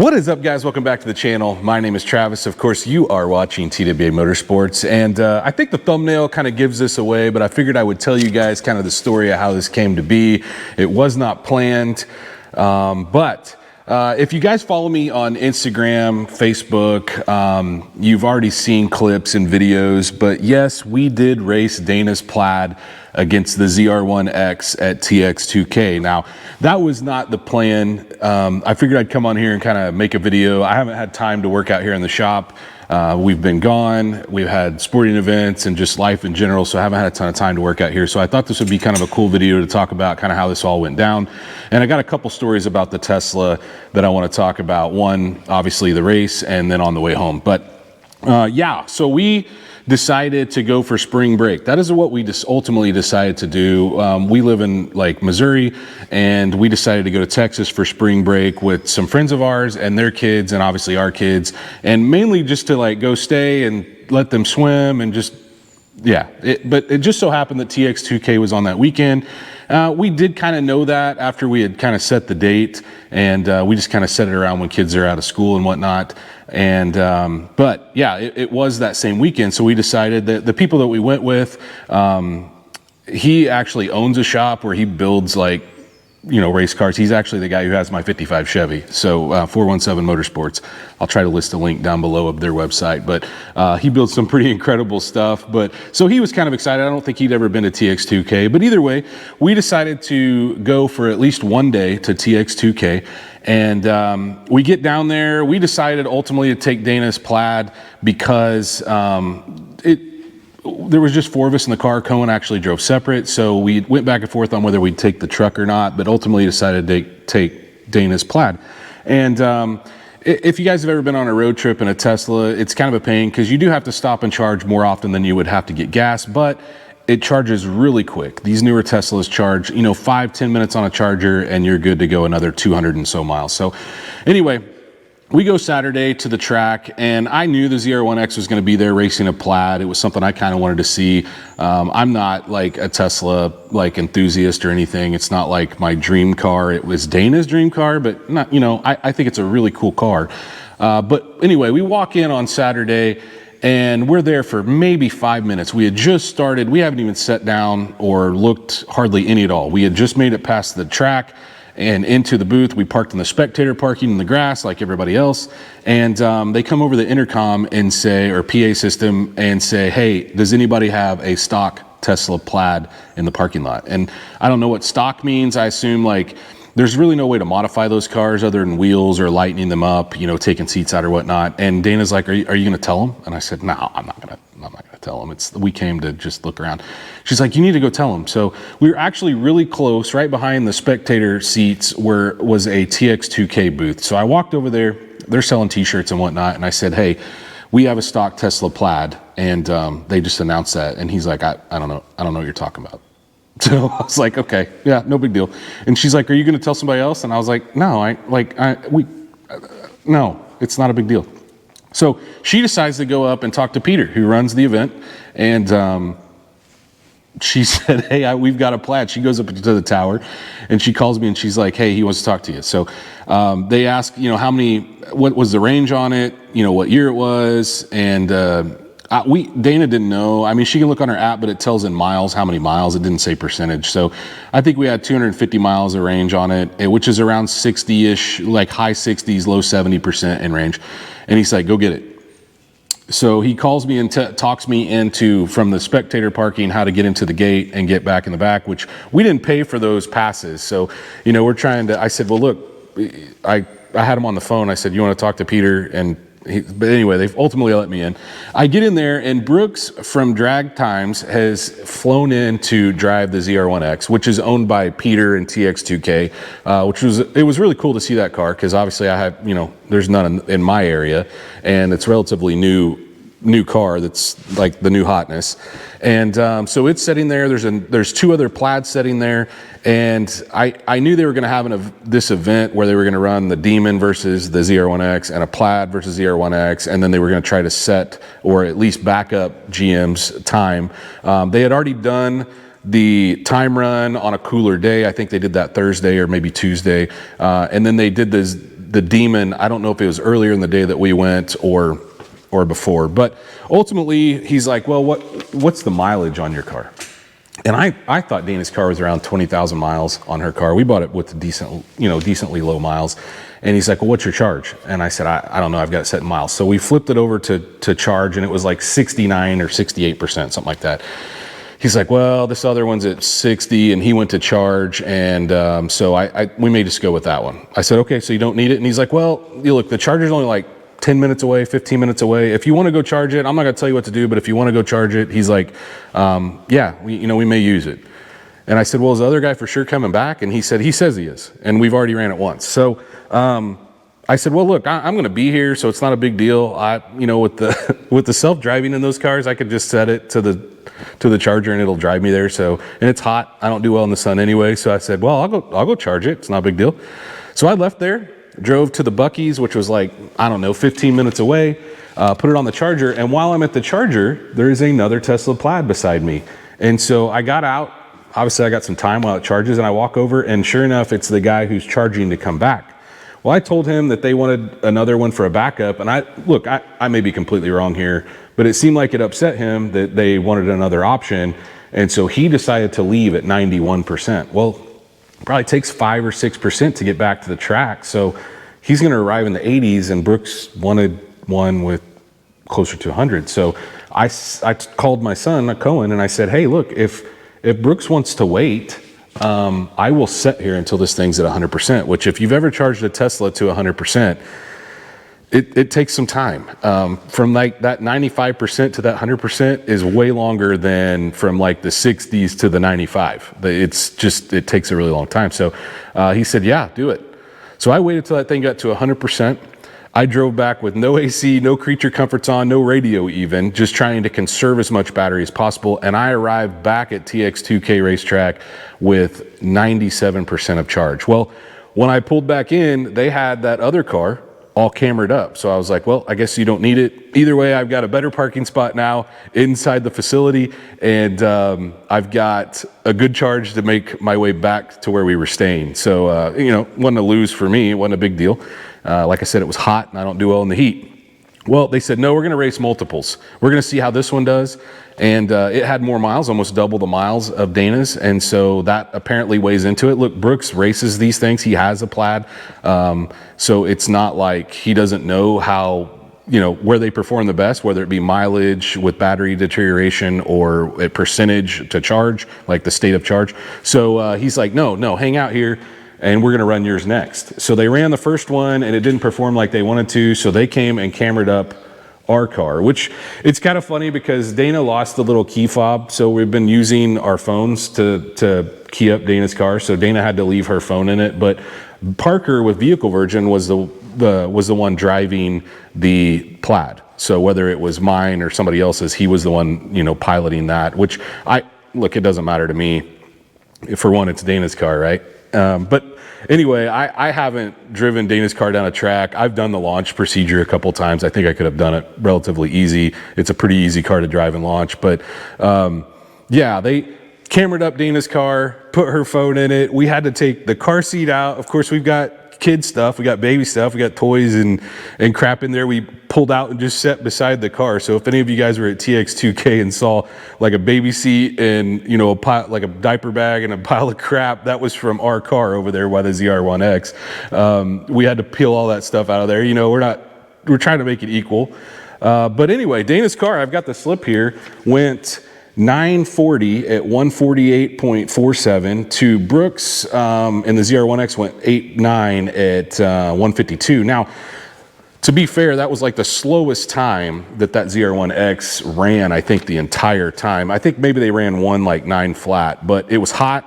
What is up, guys? Welcome back to the channel. My name is Travis. Of course, you are watching TWA Motorsports, and I think the thumbnail kind of gives this away, but I figured I would tell you guys kind of the story of how this came to be. It was not planned, but if you guys follow me on Instagram, Facebook, you've already seen clips and videos, but yes, we did race Dana's Plaid against the ZR1X at TX2K. Now, that was not the plan. I figured I'd come on here and kind of make a video. I haven't had time to work out here in the shop. We've been gone. We've had sporting events and just life in general, so I haven't had a ton of time to work out here. So I thought this would be kind of a cool video to talk about kind of how this all went down. And I got a couple stories about the Tesla that I want to talk about. One, obviously the race, and then on the way home. But yeah, so we decided to go for spring break. That is what we just ultimately decided to do. We live in like Missouri, and we decided to go to Texas for spring break with some friends of ours and their kids, and obviously our kids, and mainly just to like go stay and let them swim and just, yeah. But it just so happened that TX2K was on that weekend. We did kind of know that after we had kind of set the date, and we just kind of set it around when kids are out of school and whatnot. And but yeah, it was that same weekend, so we decided that the people that we went with, he actually owns a shop where he builds, like, you know, race cars. He's actually the guy who has my 55 Chevy, so 417 Motorsports. I'll try to list a link down below of their website, but he builds some pretty incredible stuff. But so he was kind of excited. I don't think he'd ever been to TX2K, but either way, we decided to go for at least one day to TX2K. And we get down there. We decided ultimately to take Dana's Plaid because there was just four of us in the car. Cohen actually drove separate, so we went back and forth on whether we'd take the truck or not, but ultimately decided to take Dana's Plaid. And if you guys have ever been on a road trip in a Tesla, it's kind of a pain because you do have to stop and charge more often than you would have to get gas, but it charges really quick. These newer Teslas charge, you know, 5-10 minutes on a charger and you're good to go another 200 and so miles. So anyway, we go Saturday to the track, and I knew the ZR1X was going to be there racing a Plaid. It was something I kind of wanted to see. I'm not like a Tesla like enthusiast or anything. It's not like my dream car. It was Dana's dream car, but not, you know, I think it's a really cool car. But anyway, we walk in on Saturday, and we're there for maybe 5 minutes. We had just started. We haven't even sat down or looked hardly any at all. We had just made it past the track and into the booth. We parked in the spectator parking in the grass like everybody else. And they come over the intercom and say, or PA system, and say, hey, does anybody have a stock Tesla Plaid in the parking lot? And I don't know what stock means. I assume like there's really no way to modify those cars other than wheels or lightening them up, you know, taking seats out or whatnot. And Dana's like, are you going to tell them? And I said, no, I'm not going to tell them. We came to just look around. She's like, you need to go tell them. So we were actually really close. Right behind the spectator seats was a TX2K booth. So I walked over there. They're selling t-shirts and whatnot. And I said, hey, we have a stock Tesla Plaid. And they just announced that. And he's like, I don't know what you're talking about. So I was like, okay, yeah, no big deal. And she's like, are you going to tell somebody else? And I was like, no, no, it's not a big deal. So she decides to go up and talk to Peter, who runs the event. And she said, hey, we've got a Plaid. She goes up to the tower and she calls me and she's like, hey, he wants to talk to you. So they ask, you know, what was the range on it? You know, what year it was. And Dana didn't know. I mean, she can look on her app, but it tells in miles how many miles. It didn't say percentage. So I think we had 250 miles of range on it, which is around 60-ish, like high 60s, low 70% in range. And he's like, go get it. So he calls me and talks me into, from the spectator parking, how to get into the gate and get back in the back, which we didn't pay for those passes. So, you know, I said, well, look, I had him on the phone. I said, you want to talk to Peter? And but anyway, they've ultimately let me in. I get in there, and Brooks from Dragtimes has flown in to drive the ZR1X, which is owned by Peter and TX2K, it was really cool to see that car because obviously I have, you know, there's none in my area, and it's relatively new car that's like the new hotness. And so it's sitting there. There's two other Plaids sitting there, and I knew they were going to have this event where they were going to run the Demon versus the ZR1X and a Plaid versus ZR1X, and then they were going to try to set or at least back up GM's time. They had already done the time run on a cooler day. I think they did that Thursday or maybe Tuesday. And then they did the Demon. I don't know if it was earlier in the day that we went or before, but ultimately he's like, well, what's the mileage on your car? And I thought Dana's car was around 20,000 miles on her car. We bought it with decently low miles. And he's like, well, what's your charge? And I said, I don't know, I've got it set in miles. So we flipped it over to charge, and it was like 69 or 68%, something like that. He's like, well, this other one's at 60, and he went to charge, and so we may just go with that one. I said, okay, so you don't need it? And he's like, well, look, the charger's only like 10 minutes away, 15 minutes away. If you want to go charge it, I'm not going to tell you what to do, but if you want to go charge it, he's like, yeah, we may use it. And I said, well, is the other guy for sure coming back? And he said, he says he is, and we've already ran it once. So I said, well, look, I'm going to be here, so it's not a big deal. With the self-driving in those cars, I could just set it to the charger and it'll drive me there. So, and it's hot. I don't do well in the sun anyway. So I said, well, I'll go charge it. It's not a big deal. So I left there, drove to the Buc-ee's, which was like, I don't know, 15 minutes away, put it on the charger. And while I'm at the charger, there is another Tesla Plaid beside me. And so I got out. Obviously, I got some time while it charges, and I walk over, and sure enough, it's the guy who's charging to come back. Well, I told him that they wanted another one for a backup, and I may be completely wrong here, but it seemed like it upset him that they wanted another option, and so he decided to leave at 91%. Well, it probably takes 5 or 6% to get back to the track, so he's going to arrive in the 80s, and Brooks wanted one with closer to 100. So I called my son, Cohen, and I said, hey, look, if Brooks wants to wait, I will sit here until this thing's at 100%, which if you've ever charged a Tesla to 100%, it takes some time. From like that 95% to that 100% is way longer than from like the 60s to the 95. It takes a really long time. So he said, yeah, do it. So I waited till that thing got to 100%. I drove back with no AC, no creature comforts on, no radio even, just trying to conserve as much battery as possible. And I arrived back at TX2K racetrack with 97% of charge. Well, when I pulled back in, they had that other car all camered up. So I was like, well, I guess you don't need it. Either way, I've got a better parking spot now inside the facility, and I've got a good charge to make my way back to where we were staying. So, wasn't a lose for me. It wasn't a big deal. Like I said, it was hot, and I don't do well in the heat. Well, they said, no, we're going to race multiples. We're going to see how this one does. And it had more miles, almost double the miles of Dana's. And so that apparently weighs into it. Look, Brooks races these things. He has a Plaid. So it's not like he doesn't know how, where they perform the best, whether it be mileage with battery deterioration or a percentage to charge, like the state of charge. So he's like, no, hang out here, and we're going to run yours next. So they ran the first one, and it didn't perform like they wanted to. So they came and cameraed up our car, which it's kind of funny because Dana lost the little key fob. So we've been using our phones to key up Dana's car. So Dana had to leave her phone in it. But Parker with Vehicle Virgin was the one driving the Plaid. So whether it was mine or somebody else's, he was the one, piloting that, which it doesn't matter to me. For one, it's Dana's car, right? But anyway, I haven't driven Dana's car down a track. I've done the launch procedure a couple times. I think I could have done it relatively easy. It's a pretty easy car to drive and launch. But they camered up Dana's car, put her phone in it. We had to take the car seat out. Of course, we've got kid stuff, we got baby stuff, we got toys and crap in there. We pulled out and just sat beside the car. So if any of you guys were at TX2K and saw like a baby seat and like a diaper bag and a pile of crap, that was from our car over there by the ZR1X. We had to peel all that stuff out of there. We're trying to make it equal. But anyway, Dana's car, I've got the slip here, went 940 at 148.47 to Brooks, and the ZR1X went 89 at 152. Now, to be fair, that was like the slowest time that ZR1X ran, I think, the entire time. I think maybe they ran 1:9 flat, but it was hot.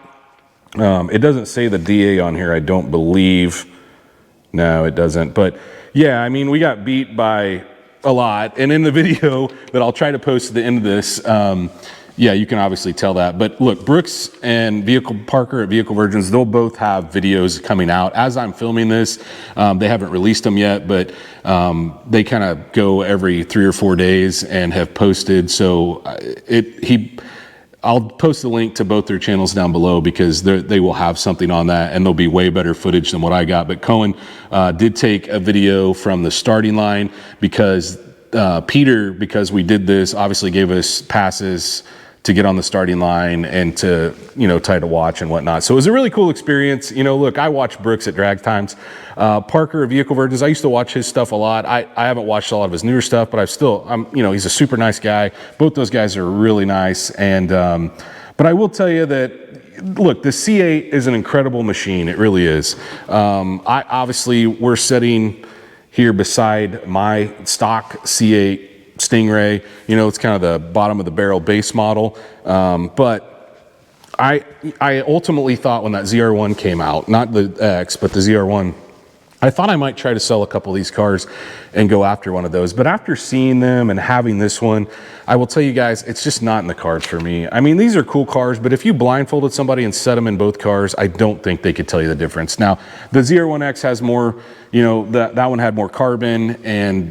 It doesn't say the DA on here, I don't believe. No, it doesn't. But yeah, we got beat by a lot. And in the video that I'll try to post at the end of this, you can obviously tell that. But look, Brooks and Parker at Vehicle Virgins, they'll both have videos coming out. As I'm filming this, they haven't released them yet, but they kind of go every 3 or 4 days and have posted. So I'll post a link to both their channels down below because they will have something on that, and there'll be way better footage than what I got. But Cohen did take a video from the starting line because Peter, because we did this, obviously gave us passes to get on the starting line and to, you know, tie to watch and whatnot. So it was a really cool experience. You know, look, I watch Brooks at Dragtimes. Parker at Vehicle Virgins, I used to watch his stuff a lot. I haven't watched a lot of his newer stuff, but you know, he's a super nice guy. Both those guys are really nice. And, but I will tell you that, look, the C8 is an incredible machine. It really is. Obviously, we're sitting here beside my stock C8 Stingray. You know, it's kind of the bottom of the barrel base model. But I ultimately thought when that ZR1 came out, not the X, but the ZR1, I thought I might try to sell a couple of these cars and go after one of those. But after seeing them and having this one, I will tell you guys, it's just not in the cards for me. I mean, these are cool cars, but if you blindfolded somebody and set them in both cars, I don't think they could tell you the difference. Now, the ZR1X has more, you know, that one had more carbon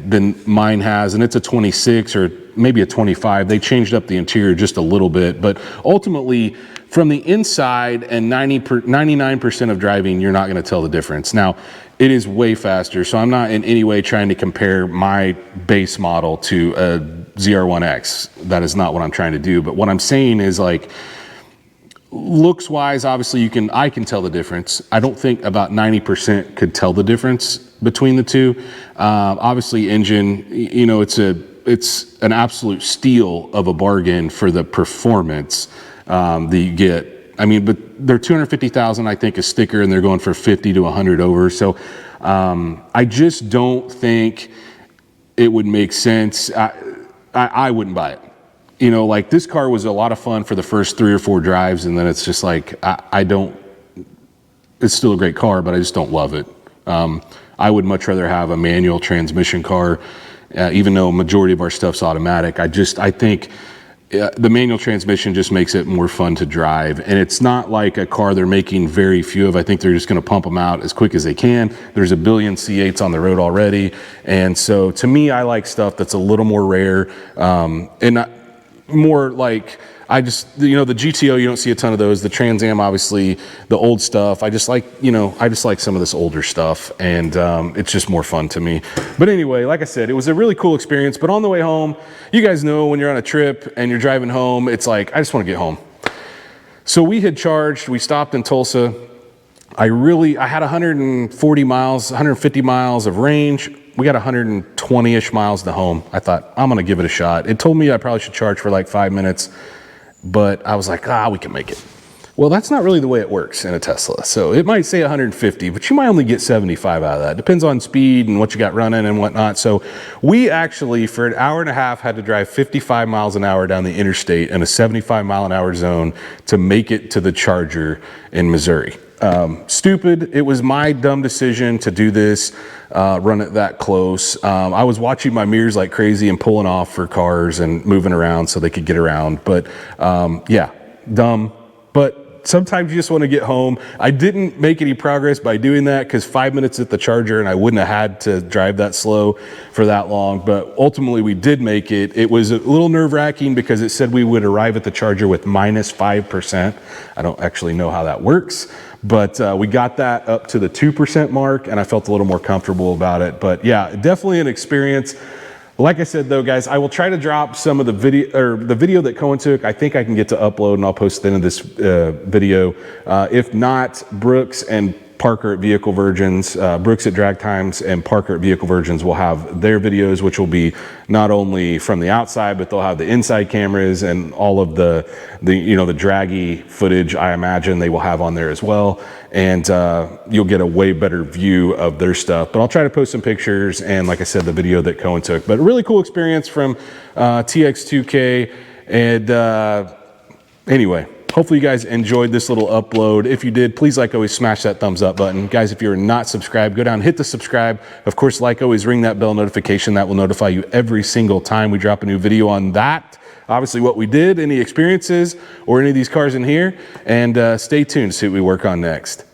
than mine has, and it's a 26 or maybe a 25. They changed up the interior just a little bit, but ultimately, from the inside and 99% of driving, you're not going to tell the difference. Now, it is way faster, so I'm not in any way trying to compare my base model to a ZR1X. That is not what I'm trying to do. But what I'm saying is, like, looks wise, obviously I can tell the difference. I don't think about 90% could tell the difference between the two. Obviously, engine, you know, it's an absolute steal of a bargain for the performance that you get. I mean, but they're 250,000, I think, a sticker, and they're going for 50 to 100 over. So I just don't think it would make sense. I wouldn't buy it. You know, like, this car was a lot of fun for the first 3 or 4 drives, and then it's just like, it's still a great car, but I just don't love it. I would much rather have a manual transmission car, even though majority of our stuff's automatic. I think the manual transmission just makes it more fun to drive, and it's not like a car they're making very few of. I think they're just going to pump them out as quick as they can. There's a billion C8s on the road already, and so to me, I like stuff that's a little more rare, and more like, you know, the GTO, you don't see a ton of those. The Trans Am, obviously, the old stuff. I just like some of this older stuff, and it's just more fun to me. But anyway, like I said, it was a really cool experience. But on the way home, you guys know when you're on a trip and you're driving home, it's like, I just want to get home. So we had charged, we stopped in Tulsa. I had 140 miles, 150 miles of range. We got 120-ish miles to home. I thought, I'm going to give it a shot. It told me I probably should charge for like 5 minutes, but I was like, we can make it. Well, that's not really the way it works in a Tesla. So it might say 150, but you might only get 75 out of that. Depends on speed and what you got running and whatnot. So we actually, for an hour and a half, had to drive 55 miles an hour down the interstate in a 75 mile an hour zone to make it to the charger in Missouri. Stupid. It was my dumb decision to do this, run it that close. I was watching my mirrors like crazy and pulling off for cars and moving around so they could get around. But yeah, dumb. But sometimes you just want to get home. I didn't make any progress by doing that because 5 minutes at the charger and I wouldn't have had to drive that slow for that long. But ultimately we did make it. It was a little nerve-wracking because it said we would arrive at the charger with -5%. I don't actually know how that works. But we got that up to the 2% mark, and I felt a little more comfortable about it. But yeah, definitely an experience. Like I said, though, guys, I will try to drop some of the video that Cohen took. I think I can get to upload, and I'll post it in this video. If not, Brooks and Parker at Vehicle Virgins, Brooks at Dragtimes and Parker at Vehicle Virgins will have their videos, which will be not only from the outside, but they'll have the inside cameras and all of the draggy footage, I imagine they will have on there as well. And you'll get a way better view of their stuff. But I'll try to post some pictures and, like I said, the video that Cohen took. But a really cool experience from TX2K. And anyway, hopefully you guys enjoyed this little upload. If you did, please, like always, smash that thumbs up button. Guys, if you're not subscribed, go down, hit the subscribe. Of course, like always, ring that bell notification. That will notify you every single time we drop a new video on that. Obviously, what we did, any experiences, or any of these cars in here. And stay tuned to see what we work on next.